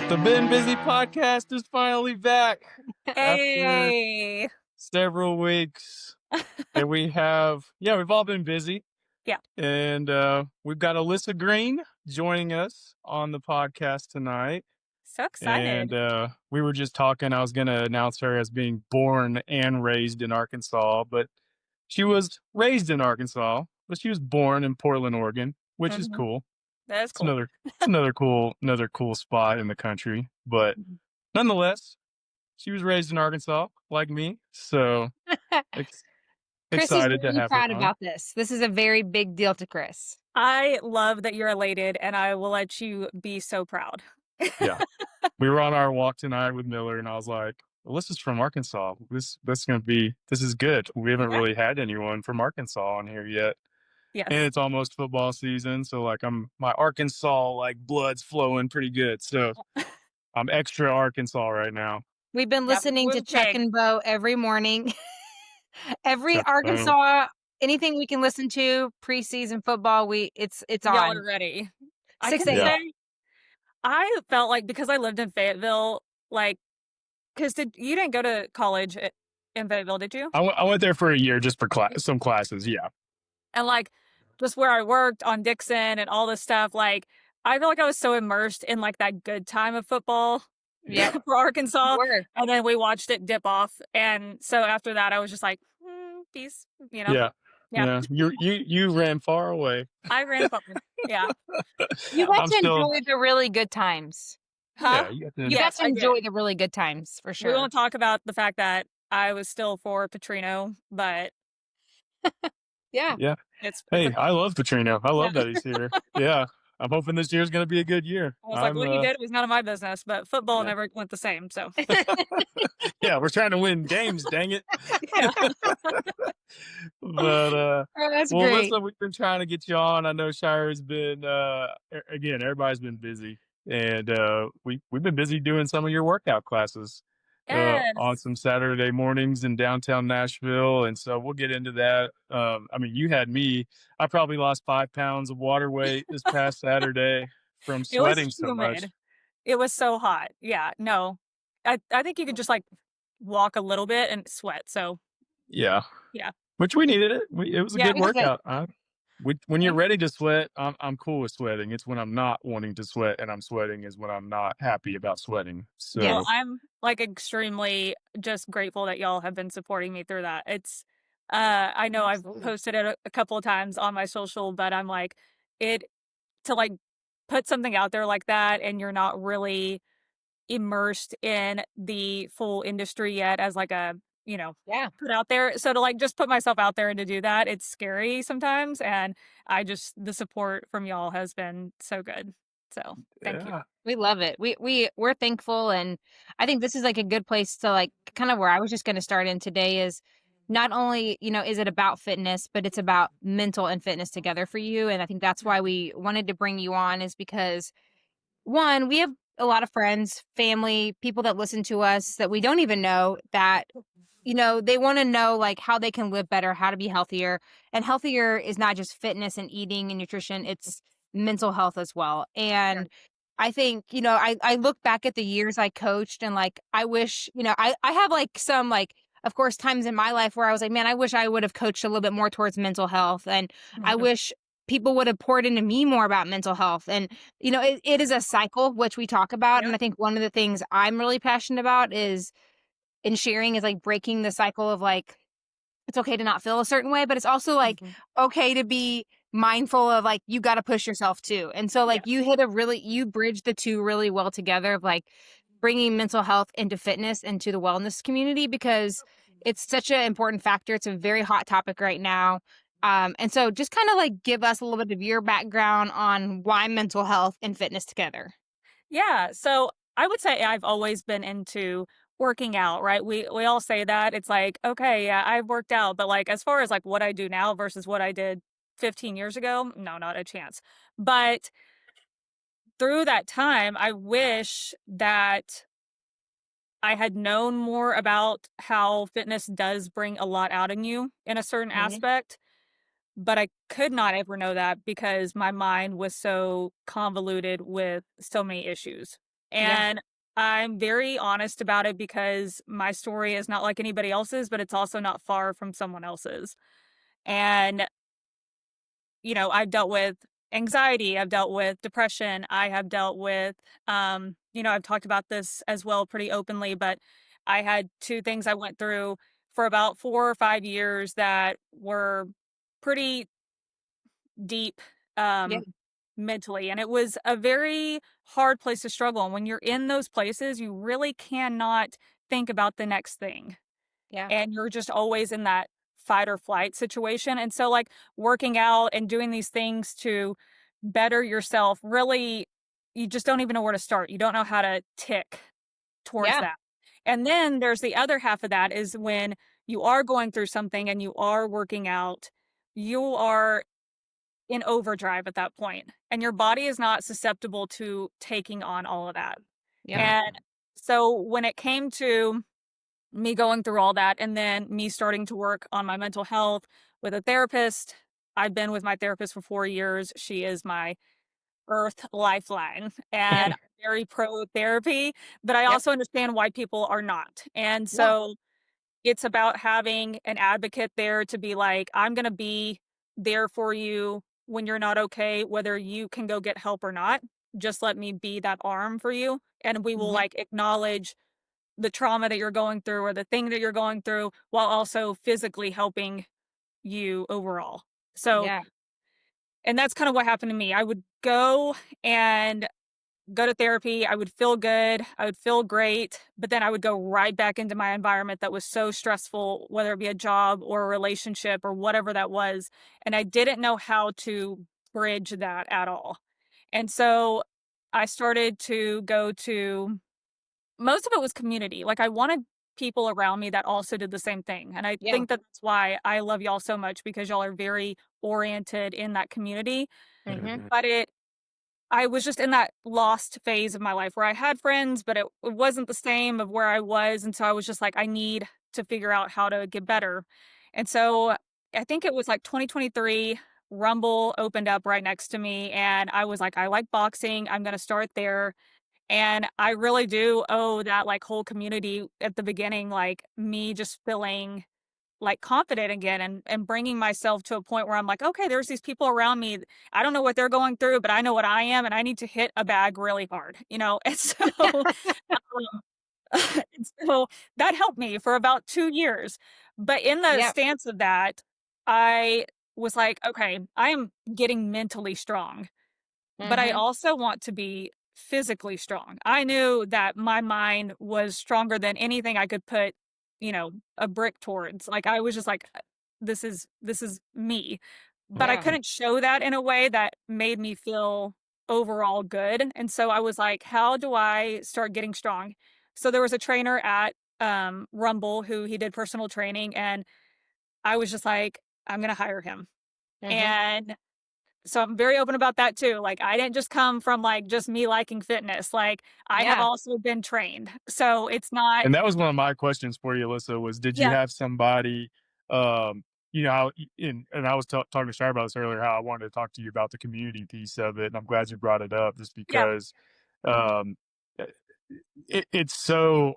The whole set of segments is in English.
The Been Busy podcast is finally back after Hey. several weeks. And we've all been busy. Yeah. And we've got Alyssa Green joining us on the podcast tonight. So And excited. we were just talking. I was going to announce her as being born and raised in Arkansas, but she was raised in Arkansas, but she was born in Portland, Oregon, which is Mhm. cool. That is It's cool. another cool spot in the country. But Mhm. nonetheless, she was raised in Arkansas like me, so ex- Chris is excited to really have her proud on. about this. This is a very big deal to Chris. I love that you're elated, and I will let you be so proud. Yeah, we were on our walk tonight with Miller, and I was like, "Alyssa's from Arkansas. This is good. We haven't Yeah. really had anyone from Arkansas on here yet, and Yes. it's almost football season, so like my Arkansas like blood's flowing pretty good. So I'm extra Arkansas right now. We've been Yep. listening to Woo Chuck pig. and Bo every morning. Every So, Arkansas, anything we can listen to preseason football, it's Y'all on. are ready. I 6 can Yeah. say I felt like because I lived in Fayetteville, like, because you didn't go to college in Fayetteville, did you? I went there for a year just for some classes. Yeah, And like just where I worked on Dixon and all this stuff, like I feel like I was so immersed in like that good time of football Yep. for Arkansas. Word. And then we watched it dip off. And so after that I was just like, peace, yeah. Yeah. You ran far away. I ran forward. Yeah. You got I'm to still enjoy the really good times. Huh? yeah. You got You to, got Yes, to I did. enjoy the really good times for We sure. won't talk about the fact that I was still for Petrino, but Yeah. yeah. it's Hey, I love Petrino. I love Yeah. that he's here. Yeah, I'm hoping this year's gonna be a good year. I was like, what he did was none of my business, but football Yeah. never went the same. So Yeah, we're trying to win games. Dang it. yeah. But Oh, that's well, great. Alyssa, we've been trying to get you on. I know Shire's been again. Everybody's been busy, and we've been busy doing some of your workout classes Yes. on some Saturday mornings in downtown Nashville, and so we'll get into that. I mean, you had me. I probably lost 5 pounds of water weight this past Saturday from It was sweating so much. humid. It was so hot. Yeah, no. I think you could just like walk a little bit and sweat. So Yeah, yeah. which we needed it. It was a Yeah. good workout. When you're Thank- ready to sweat, I'm cool with sweating. It's when I'm not wanting to sweat and I'm sweating is when I'm not happy about sweating. So Yes. Well, I'm like extremely just grateful that y'all have been supporting me through that. It's I know I've Absolutely. posted it a couple of times on my social, but I'm like it to like put something out there like that and you're not really immersed in the full industry yet as like a, Yeah. put out there. So to like just put myself out there and to do that, it's scary sometimes. And the support from y'all has been so good. So thank you. yeah, We love it. We're thankful, and I think this is like a good place to like kind of where I was just going to start in today is not only, is it about fitness, but it's about mental and fitness together for you. And I think that's why we wanted to bring you on is because one, we have a lot of friends, family, people that listen to us that we don't even know that they want to know like how they can live better, how to be healthier. And healthier is not just fitness and eating and nutrition, it's mental health as well. And I think, I look back at the years I coached and like I wish, I have like some like of course times in my life where I was like, man, I wish I would have coached a little bit more towards mental health. And I Mhm. wish people would have poured into me more about mental health. And, it is a cycle, which we talk about. Yeah. And I think one of the things I'm really passionate about is in sharing is like breaking the cycle of like it's okay to not feel a certain way, but it's also like Mhm. okay to be mindful of like you got to push yourself too. And so like you bridge the two really well together of like bringing mental health into fitness and to the wellness community because it's such an important factor. It's a very hot topic right now. And so just kind of like give us a little bit of your background on why mental health and fitness together. Yeah. So I would say I've always been into working out, right? We all say that. It's like, okay, yeah, I've worked out, but like as far as like what I do now versus what I did 15 years ago, no, not a chance. But through that time, I wish that I had known more about how fitness does bring a lot out in you in a certain Mhm. aspect, but I could not ever know that because my mind was so convoluted with so many issues. Yeah. And I'm very honest about it because my story is not like anybody else's, but it's also not far from someone else's. And, I've dealt with anxiety, I've dealt with depression, I have dealt with, I've talked about this as well pretty openly, but I had two things I went through for about 4 or 5 years that were pretty deep, Yeah. um, mentally. And it was a very hard place to struggle. And when you're in those places, you really cannot think about the next thing. Yeah. And you're just always in that fight or flight situation. And so, like, working out and doing these things to better yourself, really, you just don't even know where to start. You don't know how to tick towards Yeah. that. And then there's the other half of that is when you are going through something and you are working out, you are in overdrive at that point, and your body is not susceptible to taking on all of that. Yep. Mm. And so when it came to me going through all that and then me starting to work on my mental health with a therapist, I've been with my therapist for 4 years. She is my earth lifeline, and Yep. I'm very pro therapy, but I Yep. also understand why people are not. And Yeah. so it's about having an advocate there to be like, "I'm gonna be there for you when you're not okay, whether you can go get help or not. Just let me be that arm for you, and we will, Mhm. like, acknowledge the trauma that you're going through or the thing that you're going through while also physically helping you overall." So Yeah. and that's kinda what happened to me. I would and go to therapy, I would feel good, I would feel great, but then I would go right back into my environment that was so stressful, whether it be a job or a relationship or whatever that was, and I didn't know how to bridge that at all. And so I started to go to most of it was community. Like, I wanted people around me that also did the same thing, and I Yeah. think that's why I love y'all so much because y'all are very oriented in that community, Mhm. Mhm. but I was just in that lost phase of my life where I had friends, but it wasn't the same of where I was, and so I was just like, "I need to figure out how to get better." And so, I think it was, like, 2023, Rumble opened up right next to me, and I was like, "I like boxing, I'm gonna start there." And I really do owe that, like, whole community at the beginning, like, me just feeling like confident again and bringing myself to a point where I'm like, okay, there's these people around me. I don't know what they're going through, but I know what I am, and I need to hit a bag really hard, And so, and so that helped me for about 2 years. But in the Yep. stance of that, I was like, okay, I am getting mentally strong, but I Mhm. also want to be physically strong. I knew that my mind was stronger than anything I could put, a brick towards. Like, I was just like, this is me." But I Yeah. couldn't show that in a way that made me feel overall good. And so I was like, how do I start getting strong? So there was a trainer at Rumble who he did personal training, and I was just like, I'm gonna hire him. Mhm. And so I'm very open about that too. Like, I didn't just come from, like, just me liking fitness. Like, I have Yeah. also been trained. So it's not. And that was one of my questions for you, Alyssa, was did you Yeah. have somebody, how, and I was talking to Shar about this earlier, how I wanted to talk to you about the community piece of it. And I'm glad you brought it up just Yeah. because um, uh, it's so,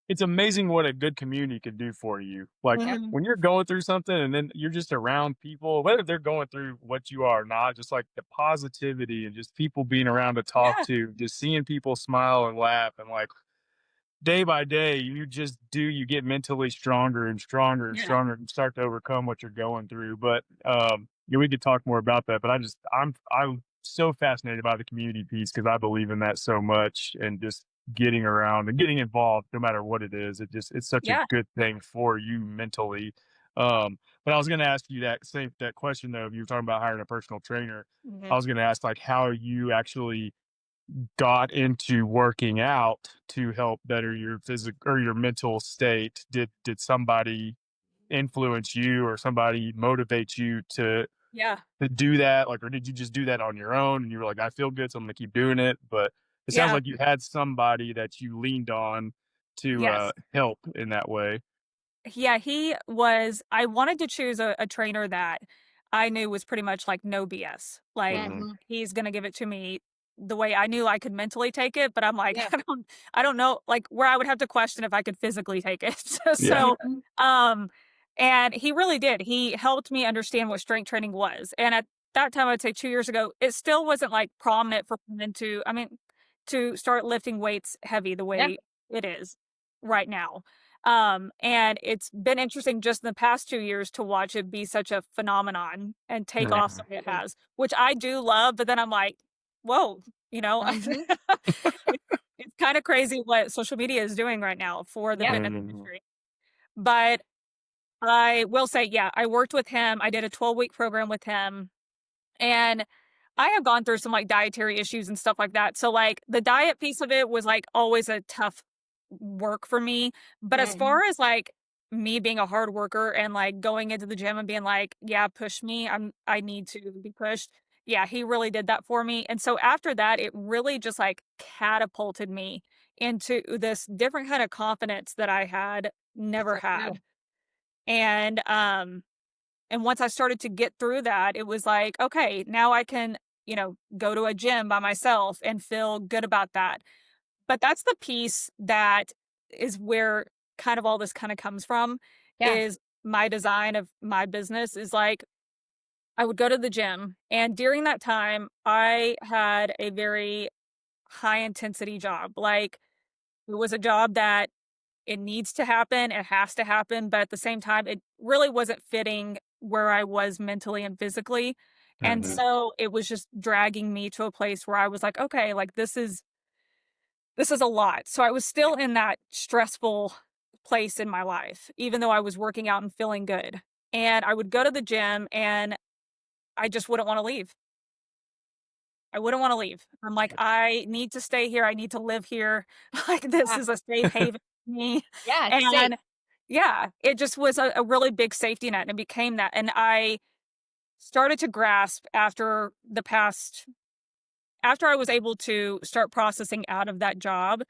it's amazing what a good community can do for you. Like Yep. Mhm. when you're going through something and then you're just around people, whether they're going through what you are or not, just like the positivity and just people being around to talk Yeah. to, just seeing people smile and laugh and like day by day, you get mentally stronger and stronger and Yeah. stronger and start to overcome what you're going through. But yeah, we could talk more about that. But I'm so fascinated by the community piece because I believe in that so much and just getting around and getting involved no matter what it is. It's such a Yeah. good thing for you mentally. But I was gonna ask you that question though, if you were talking about hiring a personal trainer. I Mhm. was gonna ask like how you actually got into working out to help better your physical or your mental state. Did somebody influence you or somebody motivate you Yeah. to do that? Like, or did you just do that on your own and you were like, I feel good, so I'm gonna keep doing it? But it sounds Yeah. like you had somebody that you leaned on to Yes. help in that way. Yeah, I wanted to choose a trainer that I knew was pretty much like no BS. Like, Hmm. Mhm. he's gonna give it to me the way I knew I could mentally take it, but I'm like, Yeah. I don't know, like, where I would have to question if I could physically take it. Yeah. So, Mhm. um, and he really did. He helped me understand what strength training was. And at that time, I'd say 2 years ago, it still wasn't like prominent for women to, I mean, to start lifting weights heavy the Yeah. way it is right now. And it's been interesting just in the past 2 years to watch it be such a phenomenon and take off the Mhm. way it Absolutely. has, which I do love, but then I'm like, "Whoa," you know? Mhm. It it's kinda crazy what social media is doing right now for the Yeah. fitness Mhm. industry. But I will say, yeah, I worked with him, I did a 12-week program with him, and I have gone through some, like, dietary issues and stuff like that, so, like, the diet piece of it was, like, always a tough work for me, but as Mhm. far as, like, me being a hard worker and, like, going into the gym and being like, "Yeah, push me, I need to be pushed." Yeah, he really did that for me, and so after that, it really just, like, catapulted me into this different kind of confidence that I had never For sure. had, and, and once I started to get through that, it was like, "Okay, now I can, go to a gym by myself and feel good about that." But that's the piece that is where kind of all this kinda comes from, Yeah. is my design of my business is like, I would go to the gym, and during that time, I had a very high intensity job. Like, it was a job that it needs to happen, it has to happen, but at the same time, it really wasn't fitting where I was mentally and physically, and Mhm. so it was just dragging me to a place where I was like, "Okay, like, this is a lot." So I was Yeah. still in that stressful place in my life, even though I was working out and feeling good. And I would go to the gym and I just wouldn't want to leave. I wouldn't want to leave. I'm like, I need to stay here. I need to live here. Like, this Yeah. is a safe haven for me. Yeah, it's safe. And yeah, it just was a really big safety net and it became that. And I started to grasp after I was able to start processing out of that job.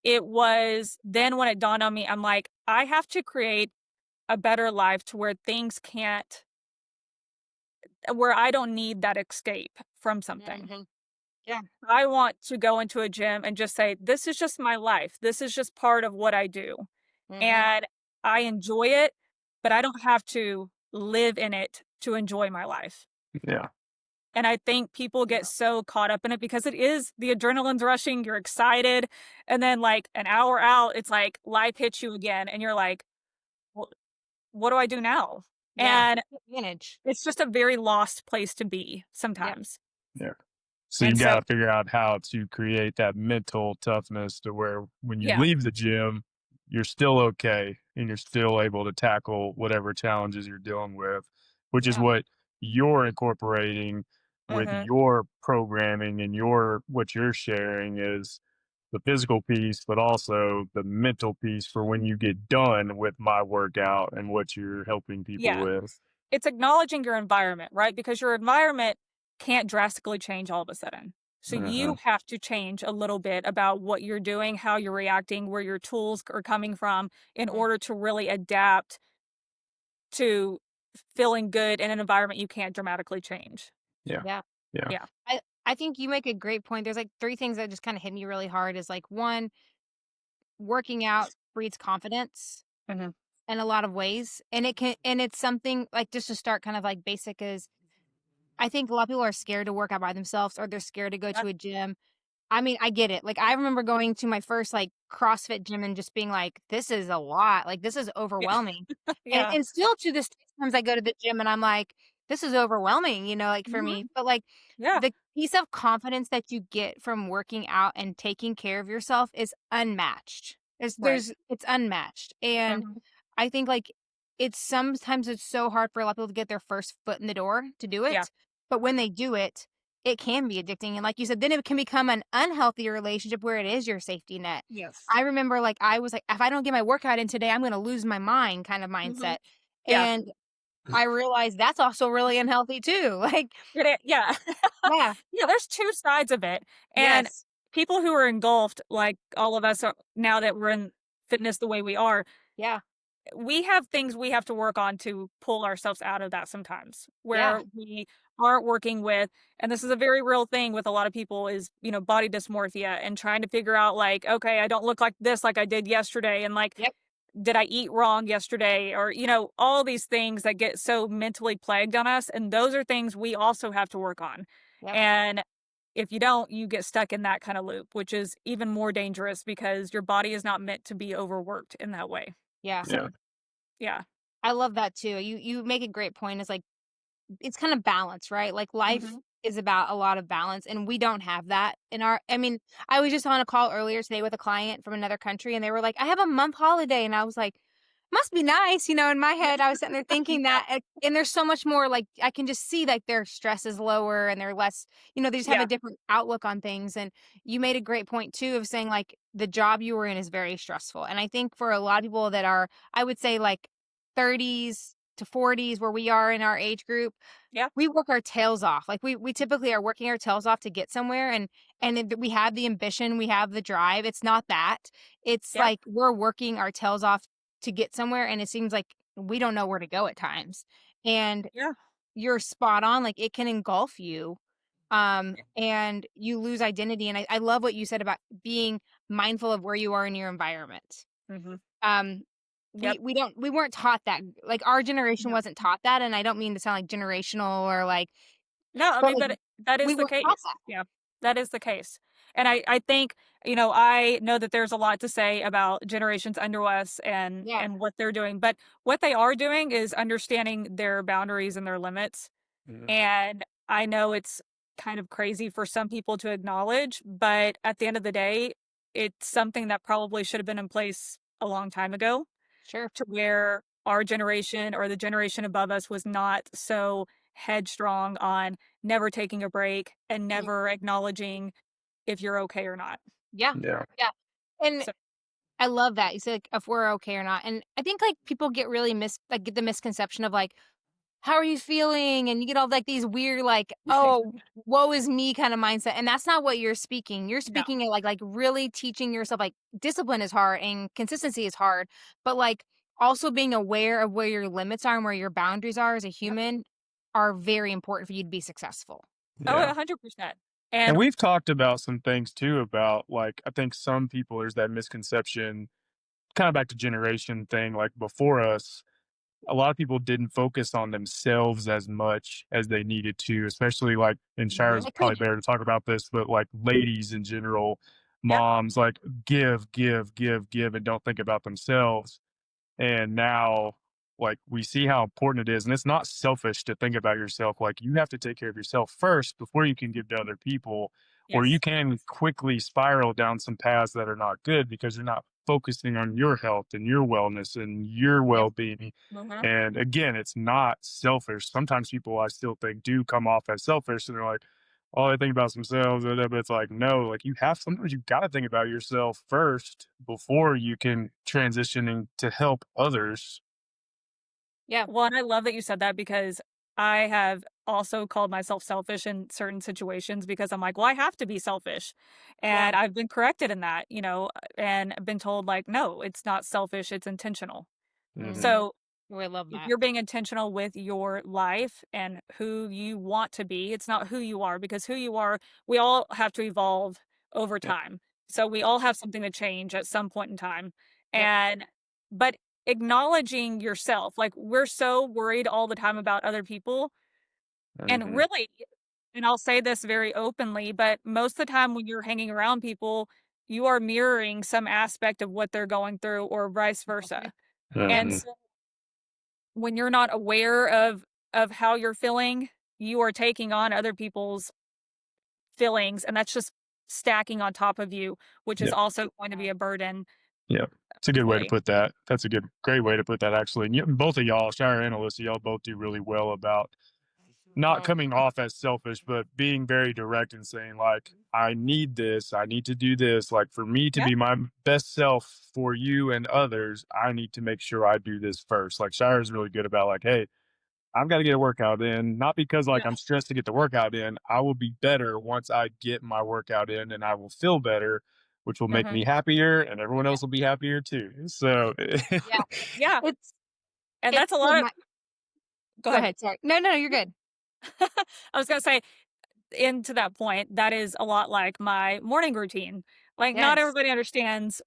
It was then when it dawned on me, I'm like, I have to create a better life to where things can't where I don't need that escape from something. Mhm. Yeah. I want to go into a gym and just say, "This is just my life. This is just part of what I do." Mhm. And I enjoy it, but I don't have to live in it to enjoy my life. Yeah. And I think people get so caught up in it because it is the adrenaline's rushing, you're excited, and then, like, an hour out, it's like life hits you again, and you're like, "Well, what do I do now?" Yeah. And Take advantage. it's just a very lost place to be Yeah. sometimes. Yeah. So And you've so got to figure out how to create that mental toughness to where when you yeah, leave the gym, you're still okay and you're still able to tackle whatever challenges you're dealing with, which is Yeah. what you're incorporating with mhm, your programming and your what you're sharing is the physical piece, but also the mental piece for when you get done with my workout and what you're helping people yeah. with. It's acknowledging your environment, right? Because your environment can't drastically change all of a sudden. So Uh-huh. you have to change a little bit about what you're doing, how you're reacting, where your tools are coming from in Mhm. order to really adapt to feeling good in an environment you can't dramatically change. Yeah. Yeah. Yeah. Yeah. I think you make a great point. There's like three things that just kind of hit me really hard is like one, working out breeds confidence Mhm. in a lot of ways. And it's something like just to start kind of like basic is I think a lot of people are scared to work out by themselves or they're scared to go Yeah. to a gym. I mean, I get it. Like, I remember going to my first, like, CrossFit gym and just being like, "This is a lot. Like, this is Yeah. overwhelming." And Yeah. and still to this day, sometimes I go to the gym and I'm like, "This is overwhelming," like, for me. Mhm. But, like, Yeah. the piece of confidence that you get from working out and taking care of yourself is unmatched. Right. It's unmatched. And Mhm. I think, like, it's so hard for a lot of people to get their first foot in the door to do Yeah. it. But when they do it, it can be addicting, and like you said, then it can become an unhealthy relationship where it is your safety net. Yes. I remember, like, I was like, "If I don't get my workout in today, I'm gonna lose my mind," kind of Mhm. mindset, Yeah. and I realized that's also really unhealthy too, like Yeah. yeah, Yeah, there's 2 sides of it, and yes, people who are engulfed, like all of us are now that we're in fitness the way we are, yeah, we have things we have to work on to pull ourselves out of that sometimes, Yeah. where we aren't working with, and this is a very real thing with a lot of people is, body dysmorphia and trying to figure out like, okay, I don't look like this like I did yesterday. And like, Yep. did I eat wrong yesterday? Or, all these things that get so mentally plagued on us. And those are things we also have to work on. Yep. And if you don't, you get stuck in that kind of loop, which is even more dangerous because your body is not meant to be overworked in that way. Yeah. So, Yeah. yeah. I love that too. You make a great point. It's like it's kind of balance, right? Like life Hmm. is about a lot of balance and we don't have that in our I mean, I was just on a call earlier today with a client from another country and they were like, "I have a month holiday." And I was like, "Must be nice." In my head, I was sitting there thinking Yeah. that and there's so much more like I can just see like their stress is lower and they're less, they just have a Yeah. different outlook on things and you made a great point too of saying like the job you were in is very stressful. And I think for a lot of people that are I would say like 30s to 40s where we are in our age group Yeah. we work our tails off. Like we typically are working our tails off to get somewhere and we have the ambition, we have the drive. It's not that. It's Yeah. like we're working our tails off to get somewhere and it seems like we don't know where to go at times. And Yeah. you're spot on like it can engulf you and you lose identity and I love what you said about being mindful of where you are in your environment. Hmm. Um, Yep. we weren't taught that. Like, our generation No. wasn't taught that, and I don't mean to sound, like, generational or, like No, I but, mean, like, that we is the weren't taught case. that. Yeah, that is the case. And I think, I know that there's a lot to say about generations under us Yeah, and what they're doing, but what they are doing is understanding their boundaries and their limits. Mhm. And I know it's kind of crazy for some people to acknowledge, but at the end of the day, it's something that probably should have been in place a long time ago sure. to where our generation or the generation above us was not so headstrong on never taking a break and Mhm. never acknowledging if you're okay or not. Yeah, Yeah. yeah, and So, I love that. You said, like, if we're okay or not, and I think, like, people get really get the misconception of, like, "How are you feeling?" And you get all, like, these weird, like, "Oh, woe is me" kinda mindset, and that's not what you're speaking. You're no. speaking of, like, really teaching yourself, like, discipline is hard and consistency is hard, but, like, also being aware of where your limits are and where your boundaries are as a Yep. human are very important for you to be successful. Oh, Yeah. 100%. And And we've talked about some things too about like I think some people there's that misconception kind of back to generation thing like before us a lot of people didn't focus on themselves as much as they needed to, especially like, and Mhm. Shire's I probably could better to talk about this, but like ladies in general, Yep. moms, like give, and don't think about themselves. And now, like, we see how important it is. And it's not selfish to think about yourself. Like, you have to take care of yourself first before you can give to other people, or you Yes. can quickly spiral down some paths that are not good because you're not focusing on your health and your wellness and your Yep. well being. Mhm. And again, it's not selfish. Sometimes people I still think do come off as selfish and they're like, oh, they think about themselves, but it's like, no, like you have sometimes you got to think about yourself first before you can transition to help others. Yeah, Well, and I love that you said that because I have also called myself selfish in certain situations because I'm like, well, I have to be selfish. yeah. And I've been corrected in that, and been told, like, no, it's not selfish, it's intentional. Mhm. Hmm. So Oh, I love if that. you're being intentional with your life and who you want to be, it's not who you are because who you are, we all have to evolve over Yeah. time. So we all have something to change at some point in time. Yep. And, but acknowledging yourself, like we're so worried all the time about other people. And Hmm. really, and I'll say this very openly, but most of the time when you're hanging around people, you are mirroring some aspect of what they're going through or vice versa. And Hmm. so when you're not aware of how you're feeling, you are taking on other people's feelings, and that's just stacking on top of you, which is Yeah. also going to be a burden Yeah. It's a good way to eventually. put that. That's a great way to put that, actually. And both of y'all, Shire and Alyssa, y'all both do really well about not coming off as selfish, but being very direct and saying, like, I need this. I need to do this. Like, for me to Yeah, be my best self for you and others, I need to make sure I do this first. Like, Shire is really good about, like, hey, I've got to get a workout in, not because like yeah, I'm stressed to get the workout in. I will be better once I get my workout in and I will feel better. which will make Mhm. me happier and everyone else will be happier too. So Yeah. Yeah, It's and it's that's a so lot of my go Go ahead. ahead, sorry. No, no, you're good. I was gonna say, and to that point, that is a lot like my morning routine. Like, not Yes. everybody understands.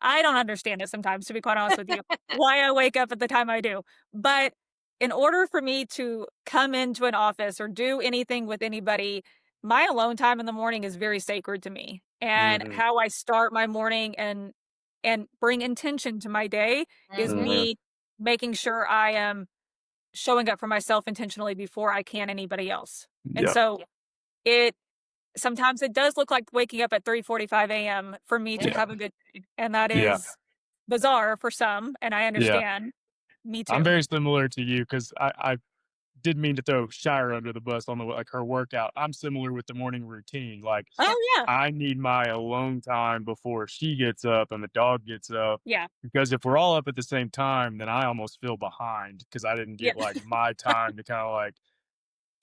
I don't understand it sometimes, to be quite honest with you, why I wake up at the time I do. But in order for me to come into an office or do anything with anybody, my alone time in the morning is very sacred to me. And hmm how I start my morning and bring intention to my day is Mhm. hmm me making sure I am showing up for myself intentionally before I can anybody else. And Yep. so it sometimes it does look like waking up at 3:45 AM for me to Yeah. have a good day, and that Yeah. is bizarre for some, and I Yeah. understand. Me I'm too. very similar to you because I didn't mean to throw Shire under the bus on the like her workout. I'm similar with the morning routine. Like Yeah. Oh, yeah. I need my alone time before she gets up and the dog gets up. Yeah. Because if we're all up at the same time, then I almost feel behind because I didn't Yeah. get like my time to kind of like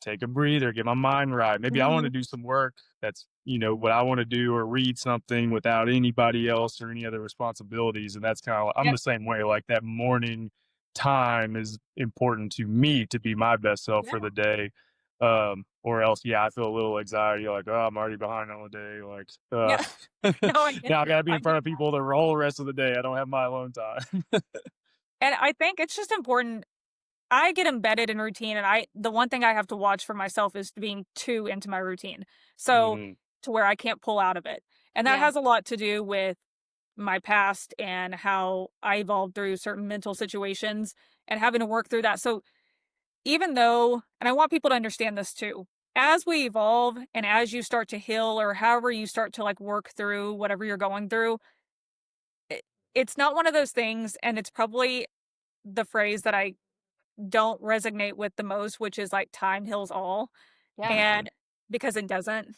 take a breather, get my mind right. Maybe I want to Mhm. do some work that's, what I want to do or read something without anybody else or any other responsibilities. And that's kind of, I'm Yep. the same way. Like that morning time is important to me to be my best self Yeah. for the day. Or else, yeah, I feel a little anxiety, like, oh, I'm already behind on the day. Like, Yeah. No, I get now I gotta be I in front get of people the whole rest of the day. I don't have my alone time. and I think it's just important. I get embedded in routine, and the one thing I have to watch for myself is being too into my routine. So, hmm to where I can't pull out of it. And that Yeah. has a lot to do with my past and how I evolved through certain mental situations and having to work through that. So even though, and I want people to understand this too, as we evolve and as you start to heal or however you start to like work through whatever you're going through, it, it's not one of those things. And it's probably the phrase that I don't resonate with the most, which is like time heals all. Yeah. hmm And because it doesn't,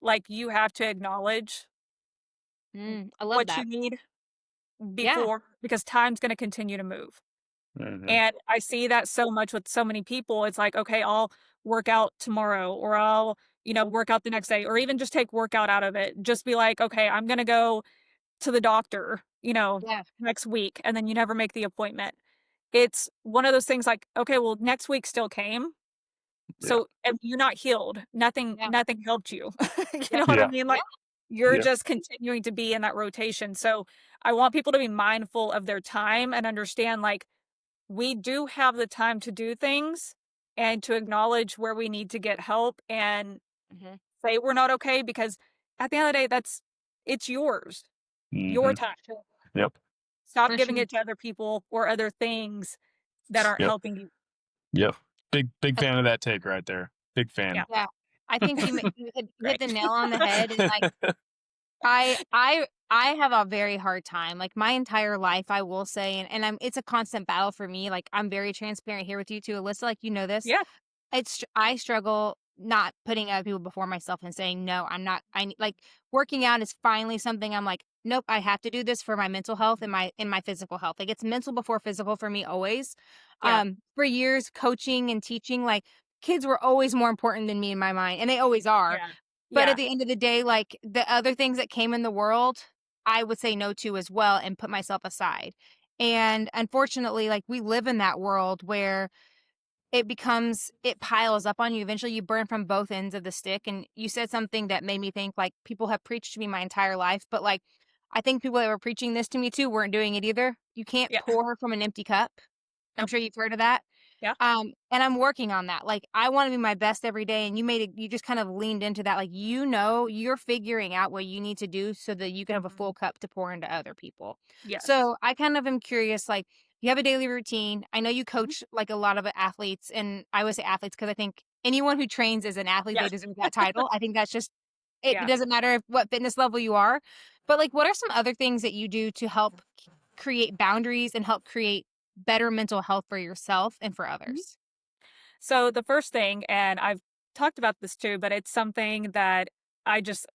like you have to acknowledge I love what you that. need Yeah. before, because time's going to continue to move. hmm And I see that so much with so many people. It's like, okay, I'll work out tomorrow or I'll, work out the next day or even just take workout out of it. Just be like, okay, I'm going to go to the doctor, Yeah. next week. And then you never make the appointment. It's one of those things like, okay, well, next week still came. Yeah. So if you're not healed. Nothing, Yeah. nothing helped you. You Yeah. know what I Yeah. mean? Yeah. Like you're Yeah. just continuing to be in that rotation. So I want people to be mindful of their time and understand like, we do have the time to do things and to acknowledge where we need to get help and Mhm. say we're not okay because at the end of the day, it's yours, your hmm time. Yep. Stop For giving sure. it to other people or other things that aren't Yep. helping you. Yep. Big I fan of that take right there. Big Yeah. fan. Yeah. I think you hit Right. the nail on the head, and, like, I have a very hard time, like, my entire life, I will say, and it's a constant battle for me, like, I'm very transparent here with you too, Alyssa, like, you know this. Yeah. I struggle not putting other people before myself and saying, "No, I'm not." Like, working out is finally something I'm like, "Nope, I have to do this for my mental health and my physical health." Like, it's mental before physical for me always. Yeah. For years, coaching and teaching, like, kids were always more important than me in my mind, and they always are. Yeah. But at Yeah. the end of the day, like, the other things that came in the world, I would say no to as well and put myself aside. And unfortunately, like, we live in that world where it piles up on you. Eventually, you burn from both ends of the stick, and you said something that made me think, like, people have preached to me my entire life, but, like, I think people that were preaching this to me too weren't doing it either. You can't Yeah. pour from an empty cup. I'm Nope. sure you've heard of that. Yeah. And I'm working on that. Like, I wanna be my best every day, and you just kind of leaned into that. Like, you're figuring out what you need to do so that you can have a Mhm. full cup to pour into other people. Yes. So, I kind of am curious, like, you have a daily routine. I know you Mhm. coach, like, a lot of athletes, and I would say athletes because I think anyone who trains as an athlete, they Yes. deserve that title. I think that's just it Yeah. doesn't matter what fitness level you are. But, like, what are some other things that you do to help create boundaries and help create better mental health for yourself and for Mhm. others? So the first thing, and I've talked about this too, but it's something that I just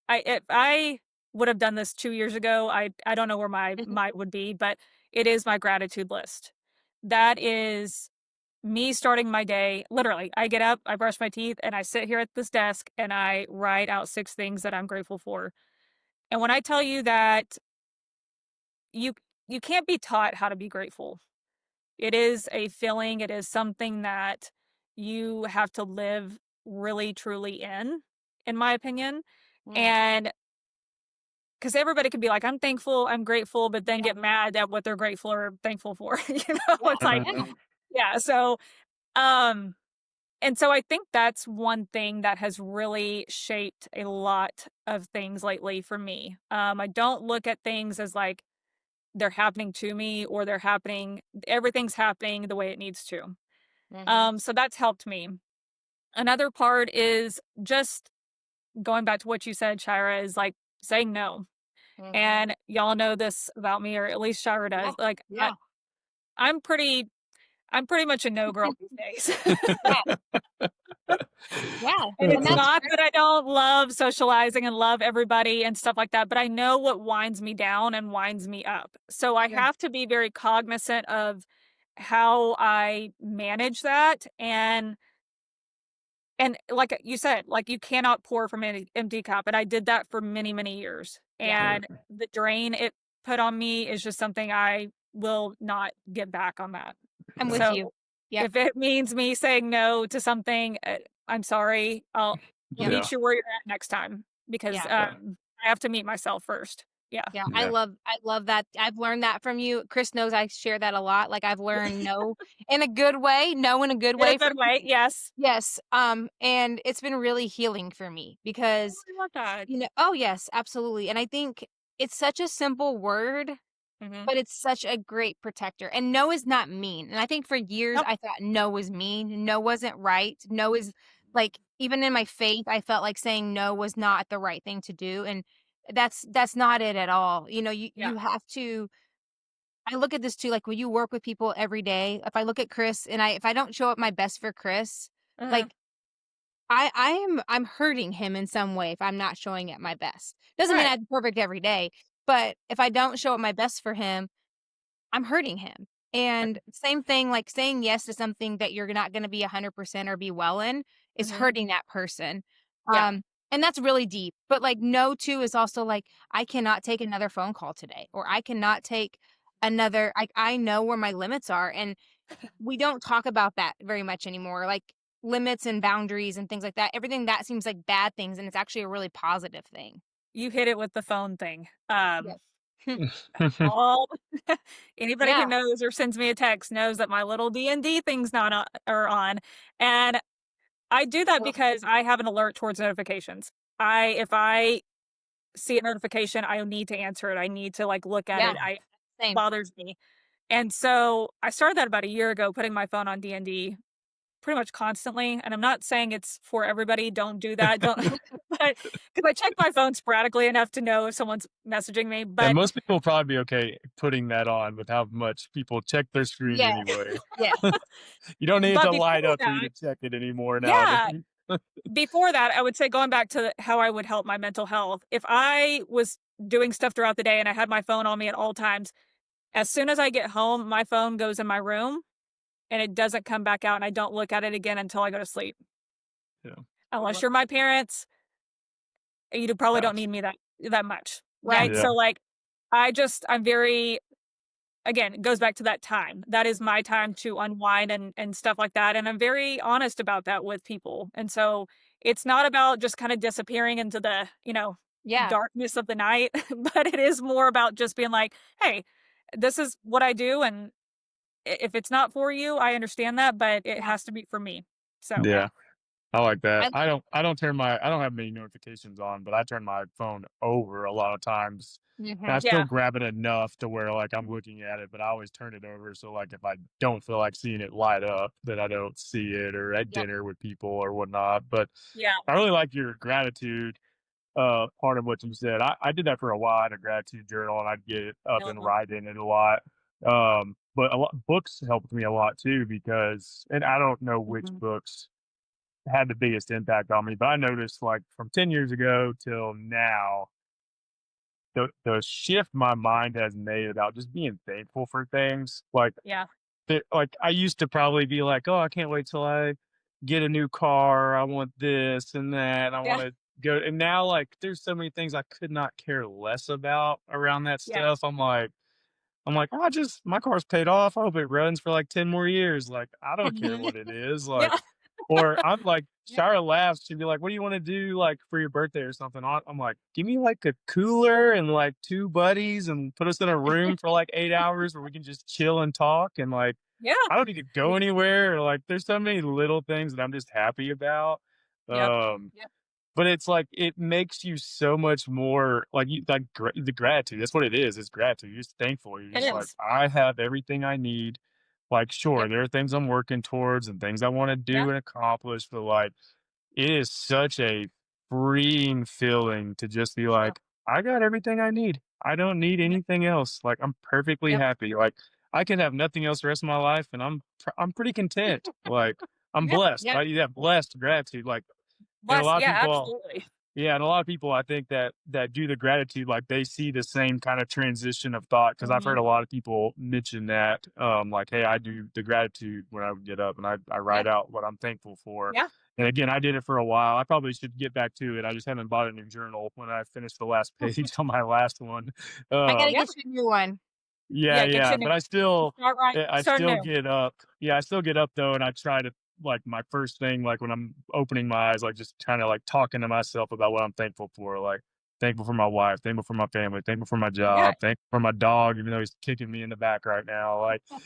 if I would have done this 2 years ago, I don't know where my Mhm. mind would be, but it is my gratitude list. That is me starting my day, literally, I get up, I brush my teeth, and I sit here at this desk and I write out 6 things that I'm grateful for. And when I tell you that you you can't be taught how to be grateful. It is a feeling, it is something that you have to live really truly in my opinion. Yeah. And because everybody could be like, I'm thankful, I'm grateful, but then Yeah. get mad at what they're grateful or thankful for. It's like, Yeah. yeah. So, um, and so I think that's one thing that has really shaped a lot of things lately for me. I don't look at things as like they're happening to me or everything's happening the way it needs to. Mhm. So that's helped me. Another part is just going back to what you said, Shira, is like saying no. Mhm. And y'all know this about me, or at least Shira Yeah. does. Like Yeah. I'm pretty, I'm pretty much a no girl these days. Yeah. Yeah. And And it's that's not great. that I don't love socializing and love everybody and stuff like that, but I know what winds me down and winds me up. So I Yeah. have to be very cognizant of how I manage that. And like you said, like you cannot pour from an empty cup. And I did that for many, many years. Yeah. Right. And the drain it put on me is just something I will not get back on that. I'm Yeah. with So you. Yep. if it means me saying no to something, I'm sorry. I'll Yep. meet Yeah. you where you're at next time because Yeah. Yeah. I have to meet myself first. Yeah. Yeah, Yeah. I love that. I've learned that from you. Chris knows I share that a lot. Like I've learned no in a good way, no in a good In a way from good way. Yes. yes. And it's been really healing for me Oh, because I love that. oh yes, absolutely. And I think it's such a simple word, Hmm. but it's such a great protector. And no is not mean. And I think for years Nope. I thought no was mean. No wasn't right. No is like even in my faith, I felt like saying no was not the right thing to do. And that's not it at all. You know, Yeah. you have to I look at this too, like when you work with people every day, if I look at Chris and if I don't show up my best for Chris, Uh-huh. like I'm hurting him in some way if I'm not showing at my best. Doesn't mean Right. I'm perfect every day, but if I don't show up my best for him, I'm hurting him. And same thing, like saying yes to something that you're not going to be 100% or be well in is Hmm. hurting that person. Yeah. And that's really deep. But like no too is also like I cannot take another phone call today, or I cannot take another. I know where my limits are, and we don't talk about that very much anymore. Like limits and boundaries and things like that. Everything that seems like bad things, and it's actually a really positive thing. You hit it with the phone thing. Yes. All anybody who Yeah. knows or sends me a text knows that my little D&D thing's not on, are on. And I do that Well, because I have an alert towards notifications. If I see a notification, I need to answer it. I need to like look at yeah. it. I Same. bothers me. And so I started that about a year ago, putting my phone on D&D pretty much constantly. And I'm not saying it's for everybody. Don't do that. Don't because I check my phone sporadically enough to know if someone's messaging me. Yeah, But most people will probably be okay putting that on with how much people check their screen Yeah. anyway. Yes. You don't need it but to before light up for you that, to check it anymore yeah, nowadays. before that, I would say going back to how I would help my mental health. If I was doing stuff throughout the day and I had my phone on me at all times, as soon as I get home, my phone goes in my room and it doesn't come back out and I don't look at it again until I go to sleep. Yeah. Unless you're my parents, you probably Yeah. don't need me that much, Right. right? Yeah. So like I'm very again, it goes back to that time. That is my time to unwind and stuff like that, and I'm very honest about that with people. And so it's not about just kind of disappearing into the, Yeah. darkness of the night, but it is more about just being like, "Hey, this is what I do, and if it's not for you, I understand that, but it Yeah. has to be for me." So, Yeah. Yeah. I like that. I I don't have many notifications on, but I turn my phone over a lot of times. And I mhm. still yeah, grab it enough to where like I'm looking at it, but I always turn it over so like if I don't feel like seeing it light up, that I don't see it or at Yep. dinner with people or whatnot. But yeah, I really like your gratitude part of what you said. I did that for a while. I had a gratitude journal and I'd get up and uh, write in it a lot. But a lot books helped me a lot too because and I don't know which Mhm. books had the biggest impact on me. But I noticed like from 10 years ago till now, the shift my mind has made about just being thankful for things. Like yeah, like I used to probably be like, oh, I can't wait till I get a new car. I want this and that. I Yeah. want to go. And now, like, there's so many things I could not care less about around that Yeah. stuff. I'm like, "Oh, I just my car's paid off. I hope it runs for like 10 more years. Like, I don't care Mhm. what it is." Like, Yeah. or I'm like, Yep. Shara laughs. She'd be like, "What do you want to do like for your birthday or something?" I'm like, "Give me like a cooler and like two buddies and put us in a room for like 8 hours where we can just chill and talk and like Yeah. I don't need to go anywhere." Or like, there's so many little things that I'm just happy about. Yep. Um, Yep. but it's like it makes you so much more like you like the gratitude. That's what it is. It's gratitude. You're just thankful. You're It just like, is. I have everything I need. Like, sure, Yep. there are things I'm working towards and things I want to Yeah. do and accomplish, but like it is such a freeing feeling to just be Yep. like, I got everything I need. I don't need Yep. anything else. Like I'm perfectly Yep. happy. Like I can have nothing else the rest of my life, and I'm pretty content. Like I'm Yep. blessed. Yep. Right? You have blessed gratitude. Like and a Bless. lot of Yeah, people absolutely. yeah, and a lot of people I think that do the gratitude, like they see the same kind of transition of thought because I've heard Mhm. a lot of people mention that, like, hey, I do the gratitude when I would get up and I write Yep. out what I'm thankful for. Yeah. And again, I did it for a while. I probably should get back to it. I just haven't bought a new journal when I finished the last page on my last one. I gotta Um, Yeah. get you a new one. yeah, Yeah. Get yeah, you new. but Start right. I Start still new. get up. Yeah, I still get up though, and I try to like my first thing, like when I'm opening my eyes, like just kind of like talking to myself about what I'm thankful for. Like thankful for my wife, thankful for my family, thankful for my Yeah. job, thankful for my dog, even though he's kicking me in the back right now. Like, so,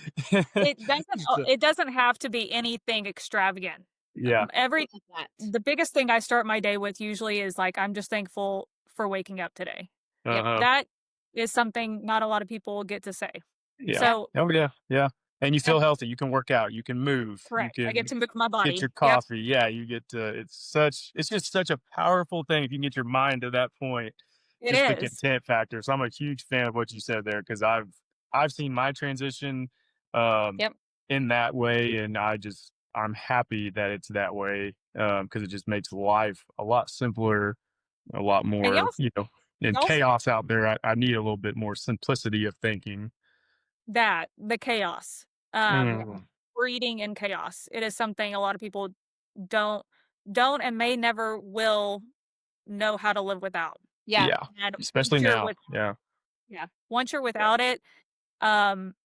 It doesn't have to be anything extravagant. yeah, I Every love that. The biggest thing I start my day with usually is like, I'm just thankful for waking up today. Yep. uh-huh, That is something not a lot of people get to say. yeah, Yeah. So, oh yeah, yeah. And you Yeah. feel healthy. You can work out. You can move. You correct. I get can to move my get body. your Yep. coffee. Yeah, you get to. It's just such a powerful thing if you can get your mind to that point. It Just the is. content factor. So I'm a huge fan of what you said there because I've seen my transition um, Yep. in that way, and I'm happy that it's that way because it just makes life a lot simpler, a lot And more in y'all chaos out there. I need a little bit more simplicity of thinking. the chaos. Um, Yep. Mm, Breeding in chaos. It is something a lot of people don't don't and may never will know how to live without. Yeah. yeah, And especially once you're now. with Yeah, yeah, once you're without it, um,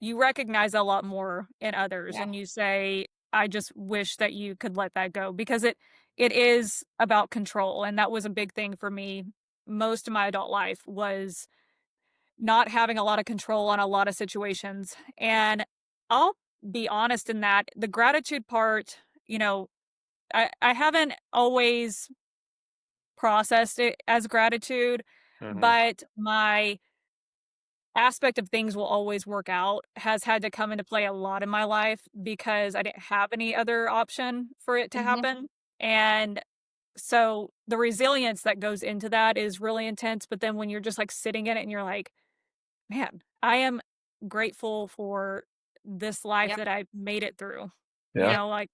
you recognize a lot more in others Yeah. and you say, I just wish that you could let that go because it is about control. And that was a big thing for me. Most of my adult life was not having a lot of control on a lot of situations. And I'll be honest in that the gratitude part, I haven't always processed it as gratitude, hmm, but my aspect of things will always work out has had to come into play a lot in my life because I didn't have any other option for it to Mhm. happen. And so the resilience that goes into that is really intense. But then when you're just like sitting in it and you're like, man, I am grateful for this life Yep. that I made it through. yeah. Yep. Like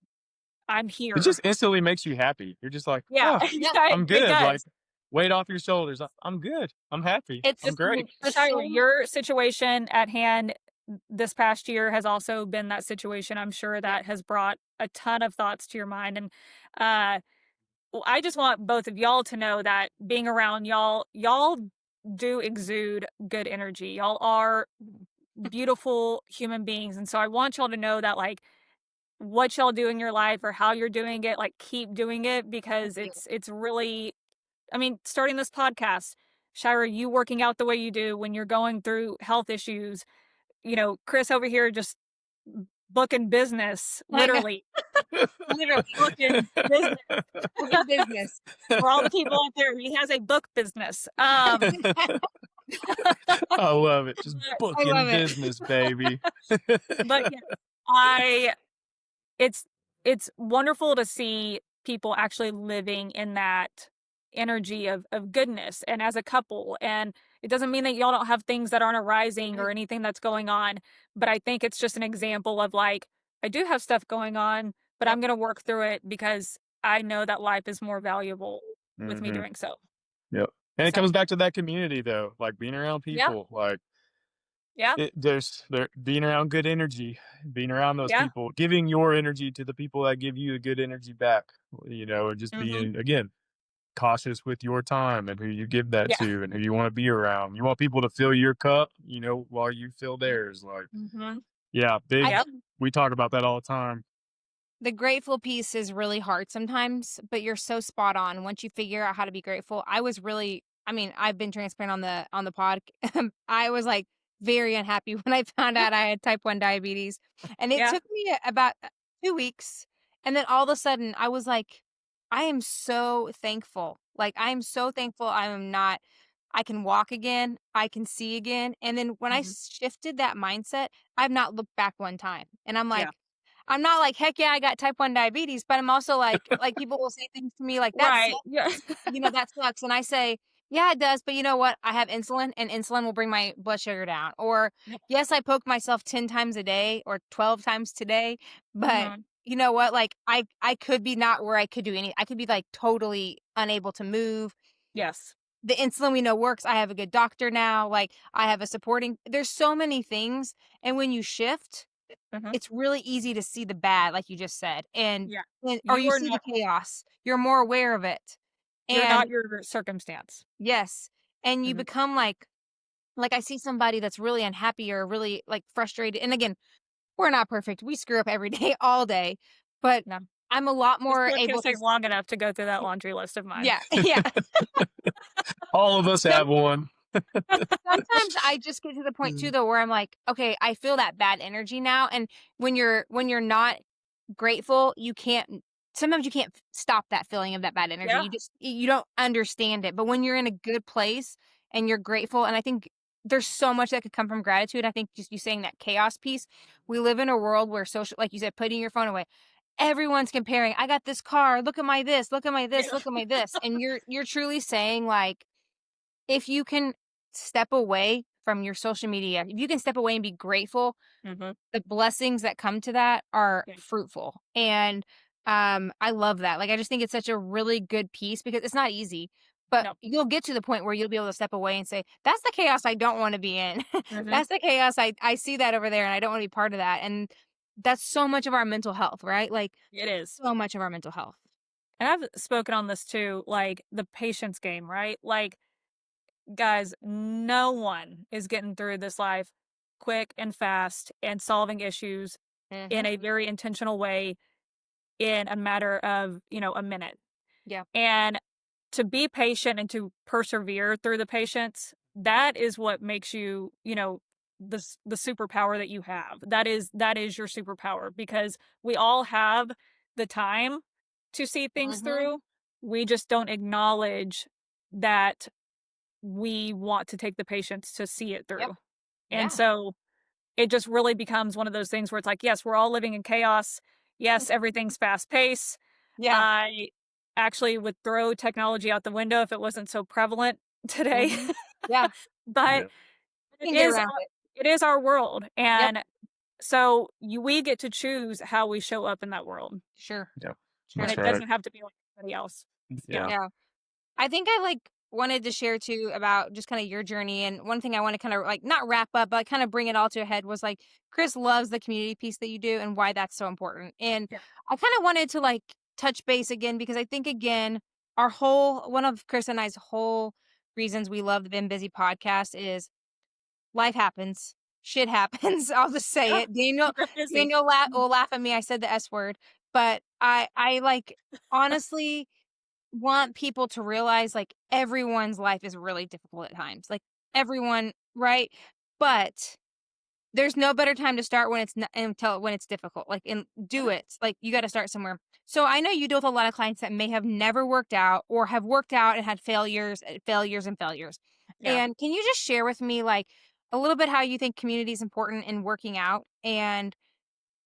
I'm It here. just instantly makes you happy. You're just like, Yeah, oh, Yep. I'm it good. Like does. weight off your shoulders. I'm good. I'm happy. I'm It's great. the Shira, soul. your situation at hand this past year has also been that situation. I'm sure Yep. that has brought a ton of thoughts to your mind. And uh, I just want both of y'all to know that being around y'all do exude good energy. Y'all are beautiful human beings. And so I want y'all to know that, like, what y'all do in your life or how you're doing it, like, keep doing it Thank because you. it's really, I mean, starting this podcast, Shira, you working out the way you do when you're going through health issues, Chris over here just booking business, I know. literally Literally. booking business Book of business. for all the people out there. He has a book business. I love it. Just I booking love it. business, baby. But yeah, I it's it's wonderful to see people actually living in that energy of goodness and as a couple. And it doesn't mean that y'all don't have things that aren't arising or Right. anything that's going on, but I think it's just an example of like, I do have stuff going on, but Yep. I'm going to work through it because I know that life is more valuable with me hmm doing so. Yep. And it So comes back to that community though, like being around yeah, people. Like Yeah. There being around good energy, being around those Yeah. people, giving your energy to the people that give you the good energy back, and just Mhm. being, again, cautious with your time and who you give that Yeah. to and who you want to be around. You want people to fill your cup, while you fill theirs. Like, Mhm. yeah, I big. Yep. think We talk about that all the time. the grateful piece is really hard sometimes, but you're so spot on. Once you figure out how to be grateful, I mean, I've been transparent on the pod. I was like very unhappy when I found out I had type 1 diabetes. And it Yeah. took me about 2 weeks. And then all of a sudden I was like, I am so thankful. Like I am so thankful I can walk again, I can see again. And then when I Mhm. shifted that mindset, I've not looked back one time. And Yeah. I'm not like, "Heck yeah, I got type 1 diabetes," but I'm also like, people will say things to me like, "That Right. sucks." Yeah. That sucks, and I say, "Yeah, it does, but you know what? I have insulin, and insulin will bring my blood sugar down." Or, Yep. "Yes, I poke myself 10 times a day or 12 times today, but Mhm. you know what? Like, I could be not where I could be, like, totally unable to move. Yes. The insulin we know works. I have a good doctor now, like, I have a supporting" there's so many things, and when you shift Mhm. it's really easy to see the bad, like you just said, Yeah. or You you are see the not chaos. You're more aware of it. you're not And your circumstance. yes, and you Mhm. become like I see somebody that's really unhappy or really like frustrated. And again, we're not perfect. We screw up every day, all day, but No. I'm a lot This more able podcast to takes long enough to go through that laundry list of mine. yeah, yeah. All of us Some have one. Sometimes I just get to the point too Mm. though where I'm like, okay, I feel that bad energy now. And when you're not grateful, you can't sometimes you can't stop that feeling of that bad energy. Yeah. You don't understand it. But when you're in a good place and you're grateful, and I think there's so much that could come from gratitude. I think just you saying that chaos piece, we live in a world where social, like you said, putting your phone away. Everyone's comparing. I got this car. Look at my this. Look at my this. Yeah. Look at my this. And you're truly saying like if you can step away from your social media, if you can step away and be grateful, Mhm. the blessings that come to that are Yeah. fruitful. And I love that. Like I just think it's such a really good piece because it's not easy, but No. you'll get to the point where you'll be able to step away and say, that's the chaos I don't want to be in. Mhm. That's the chaos I see that over there and I don't want to be part of that. And that's so much of our mental health, right? Like It is. so much of our mental health. And I've spoken on this too, like the patience game, right? Like, guys, no one is getting through this life quick and fast and solving issues in Hmm. a very intentional way in a matter of, a minute. Yeah. And to be patient and to persevere through the patience, that is what makes you, the superpower that you have. That is your superpower because we all have the time to see things Hmm. through. We just don't acknowledge that we want to take the patience to see it Yep. through. And Yeah. so it just really becomes one of those things where it's like, yes, we're all living in chaos. Yes, everything's fast paced. Yeah. I actually would throw technology out the window if it wasn't so prevalent today. Hmm. Yeah. But Yeah. it You can get is around it. it is our world, Yep. and so we get to choose how we show up in that world, Sure. Yeah. and Sure. That's it right. doesn't have to be like anybody else. Yeah. Yeah. Yeah. I think I wanted to share too about just kind of your journey. And one thing I want to kind of like not wrap up, but kind of bring it all to a head was like Chris loves the community piece that you do and why that's so important. And Yeah. I kind of wanted to like touch base again because I think again, our whole one of Chris and I's whole reasons we love the Been Busy podcast is life happens. Shit happens. I'll just say Yeah. it. Daniel You're busy. Daniel will laugh at me. I said the S word, but I like honestly want people to realize like everyone's life is really difficult at times. Like everyone, right? But there's no better time to start when it's not until when it's difficult. Like and do Yeah. it. Like you got to start somewhere. So I know you deal with a lot of clients that may have never worked out or have worked out and had failures, failures and failures. Yeah. And can you just share with me like a little bit how you think community is important in working out and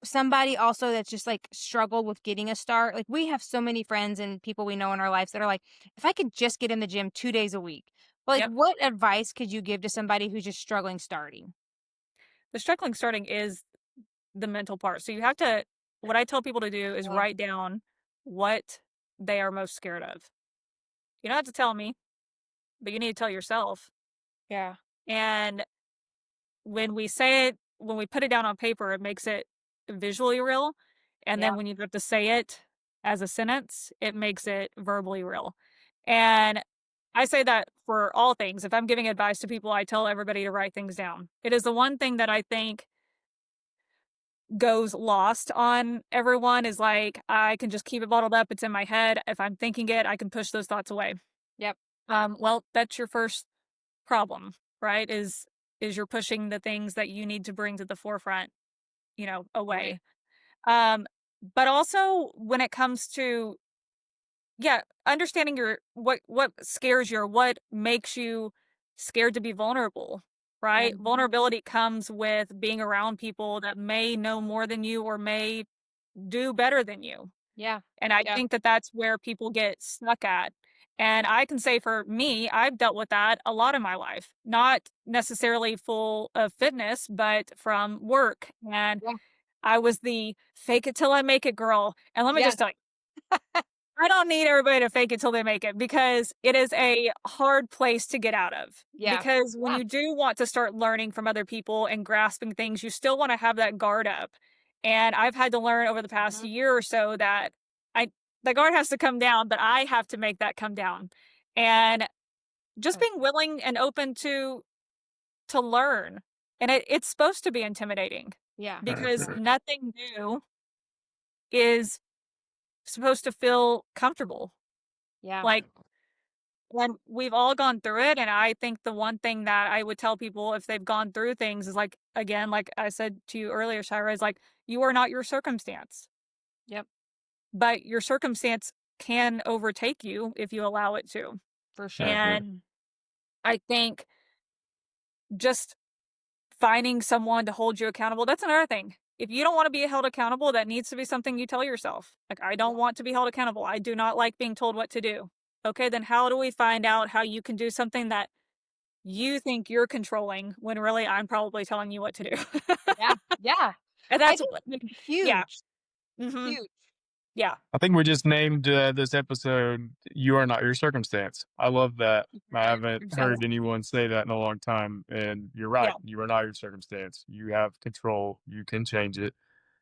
somebody also that's just, like, struggled with getting a start, like, we have so many friends and people we know in our lives that are like, "If I could just get in the gym 2 days a week." But, like, Yep. what advice could you give to somebody who's just struggling starting? The struggling starting is the mental part. So you have to what I tell people to do is Yeah. write down what they are most scared of. You don't have to tell me, but you need to tell yourself. Yeah. And when we say it, when we put it down on paper, it makes it visually real. And Yeah. then when you have to say it as a sentence, it makes it verbally real. And I say that for all things. If I'm giving advice to people, I tell everybody to write things down. It is the one thing that I think goes lost on everyone is like, I can just keep it bottled up. It's in my head. If I'm thinking it, I can push those thoughts away. Yep. Well, that's your first problem, right? Is you're pushing the things that you need to bring to the forefront, Right. away. Um, but also when it comes to, yeah, understanding what scares you or what makes you scared to be vulnerable, Yeah. right? Vulnerability comes with being around people that may know more than you or may do better than you. Yeah. And I Yeah. think that that's where people get stuck at. And I can say for me, I've dealt with that a lot in my life, not necessarily full of fitness, but from work. And Yeah. I was the fake it till I make it girl. And let me Yes. just tell you, I don't need everybody to fake it till they make it because it is a hard place to get out of. Yeah. Because when Yeah. you do want to start learning from other people and grasping things, you still want to have that guard up. And I've had to learn over the past Mhm. year or so that I the guard has to come down, but I have to make that come down. And just Okay. being willing and open to learn. And it's supposed to be intimidating Yeah. because nothing new is supposed to feel comfortable. Yeah. Like when we've all gone through it, and I think the one thing that I would tell people if they've gone through things is like, again, like I said to you earlier, Shira, is like, you are not your circumstance, Yep. but your circumstance can overtake you if you allow it to. For sure. And I think just finding someone to hold you accountable, that's another thing. If you don't want to be held accountable, that needs to be something you tell yourself. Like, I Yeah. don't want to be held accountable. I do not like being told what to do. Okay, then how do we find out how you can do something that you think you're controlling when really I'm probably telling you what to do? Yeah. Yeah. And I that's think yeah. huge. Mhm. Huge. Yeah. I think we just named this episode "You Are Not Your Circumstance." I love that. I haven't Yes. heard anyone say that in a long time, and you're right. Yeah. You are not your circumstance. You have control. You can change it.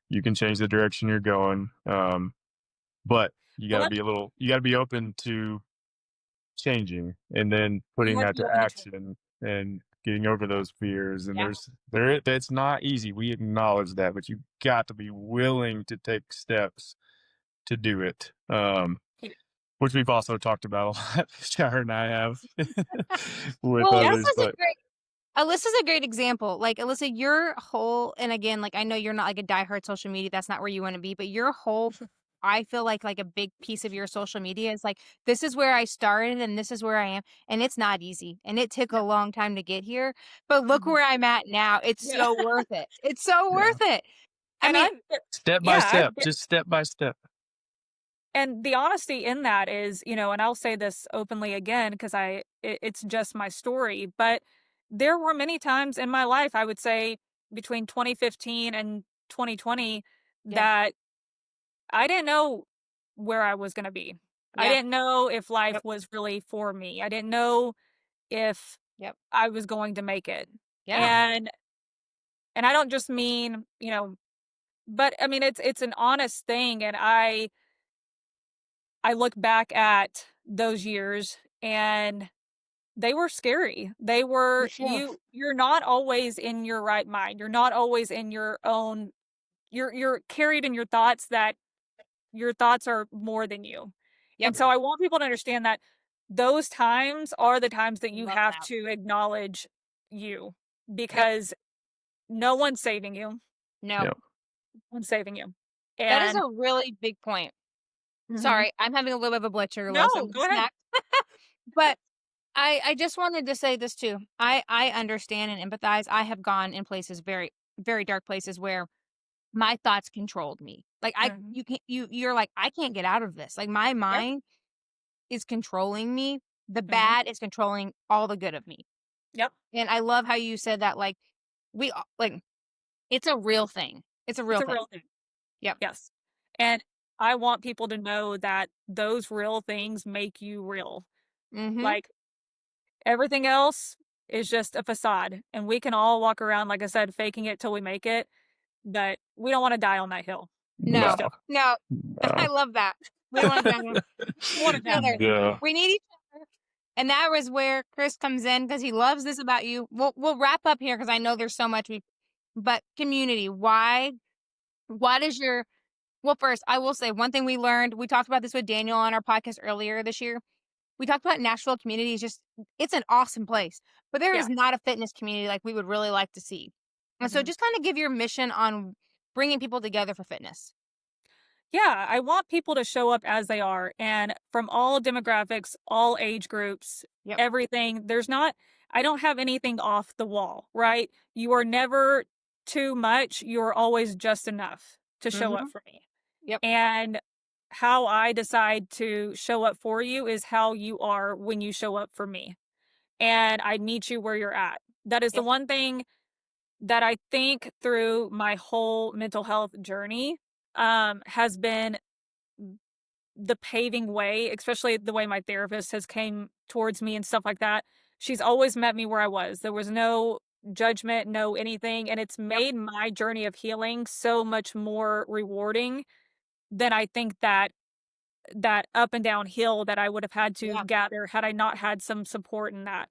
You can change the direction you're going. But you got Well, to that's be a little. You got to be open to changing, and then you putting have to that be to open to change. action, and getting over those fears. And Yeah. it's not easy. We acknowledge that, but you got to be willing to take steps to do it. Yeah. Which we've also talked about a lot, Shar and I have with Well, others, Alyssa's a but great Alyssa's a great example. Like, Alyssa, your whole and again, like, I know you're not like a diehard social media, that's not where you wanna be, but your whole I feel like a big piece of your social media is like, "This is where I started and this is where I am," and it's not easy, and it took a No. long time to get here, but look Mhm. where I'm at now. It's Yeah. so worth it. It's so yeah, worth it. I And mean step by yeah, step, just step by step. and the honesty in that is, and I'll say this openly again because it's just my story, but there were many times in my life, I would say between 2015 and 2020, yeah, that I didn't know where I was going to be. I yeah, didn't know if life yep, was really for me. I didn't know if yep, I was going to make it. yeah, And I don't just mean, but I mean it's an honest thing, and I look back at those years and they were scary. They for were sure. you're not always in your right mind. You're not always in your own you're carried in your thoughts that your thoughts are more than you. Yep, And so I want people to understand that those times are the times that you love have that. to acknowledge you Yep, because no one's saving you. No no. Yeah. one's saving you. That is And a really big point. mhm. Sorry, I'm having a little bit of a blood sugar low, so No, I'm gonna go ahead. snack. But I just wanted to say this too. I understand and empathize. I have gone in places very very dark places where my thoughts controlled me. Like Mhm. you can't you're like I can't get out of this. Like my Yeah. mind is controlling me. The Mhm. bad is controlling all the good of me. Yep. And I love how you said that like like it's a real thing. It's a It's real a thing. real thing. Yep. Yes. And I want people to know that those real things make you real. Mhm. Like everything else is just a facade, and we can all walk around, like I said, faking it till we make it, but we don't wanna die on that hill. We No, No, just don't. no, I no. love that. We don't wanna die alone. We want each other. Yeah. We need each other. And that was where Chris comes in because he loves this about you. We'll wrap up here because I know there's so much but community, why does your well, first, I will say one thing we learned, we talked about this with Daniel on our podcast earlier this year. We talked about Nashville community is just it's an awesome place, but there Yeah. is not a fitness community like we would really like to see. And so Mhm. just kind of give your mission on bringing people together for fitness. Yeah, I want people to show up as they are and from all demographics, all age groups, Yep. everything. I don't have anything off the wall, right? You are never too much. You're always just enough to show up Mm-hmm. for me. Yep. And how I decide to show up for you is how you are when you show up for me. And I meet you where you're at. That is the Yep. one thing that I think through my whole mental health journey has been the paving way, especially the way my therapist has came towards me and stuff like that. She's always met me where I was. There was no judgment, no anything, and it's Yep. made my journey of healing so much more rewarding than I think that up and down hill that I would have had to Yeah. gather had I not had some support in that.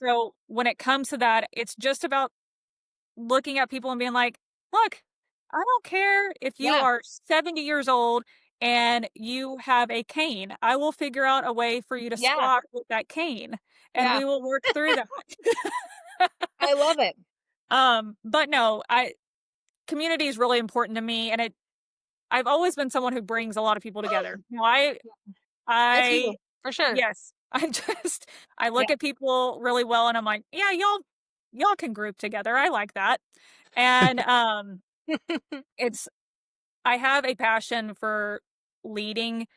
So when it comes to that, it's just about looking at people and being like, "Look, I don't care if you Yeah. are 70 years old and you have a cane. I will figure out a way for you to Yeah. squat with that cane, and Yeah. we will work through that." I love it. But no, I community is really important to me, and I've always been someone who brings a lot of people together. You know, That's I you for sure. yes, I Yeah. look at people really well, and I'm like, "Yeah, y'all can group together. I like that." And, it's I have a passion for leading,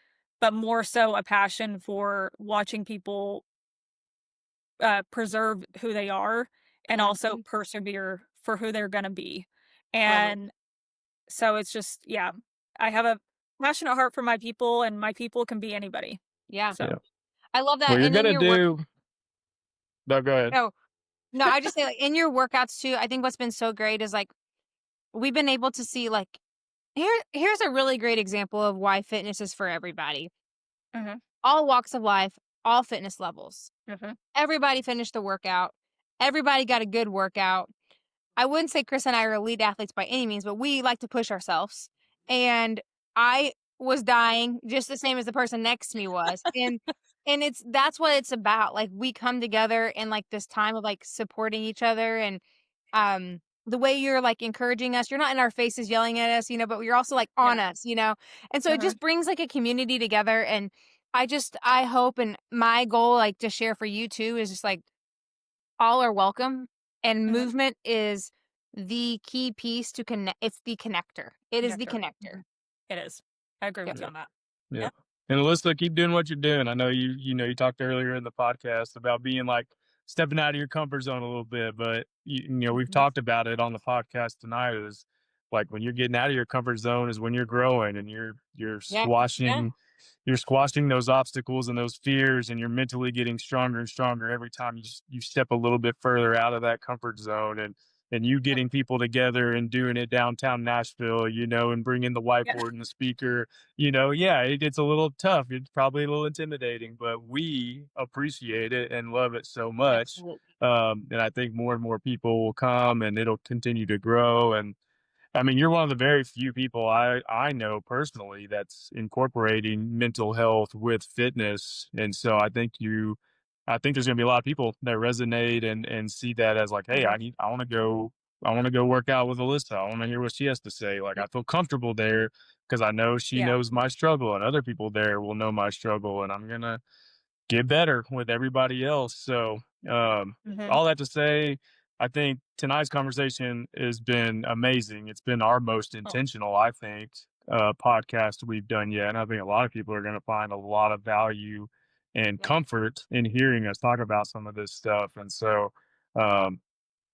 but more so a passion for watching people, preserve who they are and also Mhm. persevere for who they're gonna be. Love it. And so it's just yeah, I have a passionate heart for my people, and my people can be anybody. Yeah. So Yeah. I love Well, that. you're And then gonna your work. do. No, go ahead. No, no, I just say like in your workouts too. I think what's been so great is like we've been able to see like here's a really great example of why fitness is for everybody. mhm, All walks of life, all fitness levels. mhm, Everybody finished the workout. Everybody got a good workout. I wouldn't say Chris and I are elite athletes by any means, but we like to push ourselves. And I was dying just the same as the person next to me was. And it's that's what it's about. Like we come together in like this time of like supporting each other and the way you're like encouraging us, you're not in our faces yelling at us, but you're also like yeah, on us, And so it mhm, just brings like a community together and I hope and my goal like to share for you too is just like all are welcome and mhm, movement is the key piece to connect. It's the connector. It is the connector, connector. mhm. It is. I agree with Yep. you Yeah. on that. Yeah. Yep, And Alyssa, keep doing what you're doing. I know you talked earlier in the podcast about being like stepping out of your comfort zone a little bit, but we've mhm, talked about it on the podcast tonight is like when you're getting out of your comfort zone is when you're growing and you're Yeah. yeah, squashing those obstacles and those fears and you're mentally getting stronger and stronger every time you step a little bit further out of that comfort zone and you Yep. getting people together and doing it downtown Nashville, and bringing the yeah, whiteboard and the speaker, yeah, it gets a little tough. It's probably a little intimidating, but we appreciate it and love it so much. Absolutely. And I think more and more people will come and it'll continue to grow. And I mean, you're one of the very few people I know personally that's incorporating mental health with fitness, and so I think there's going to be a lot of people that resonate and see that as like, hey, mhm, I want to go work out with Alyssa. I want to hear what she has to say. Like, I feel comfortable there because I know she yeah, knows my struggle, and other people there will know my struggle, and I'm gonna get better with everybody else. So, mhm, all that to say, I think tonight's conversation has been amazing. It's been our most oh, intentional, I think, podcast we've done yet. And I think a lot of people are going to find a lot of value and Yep. comfort in hearing us talk about some of this stuff. And so, um,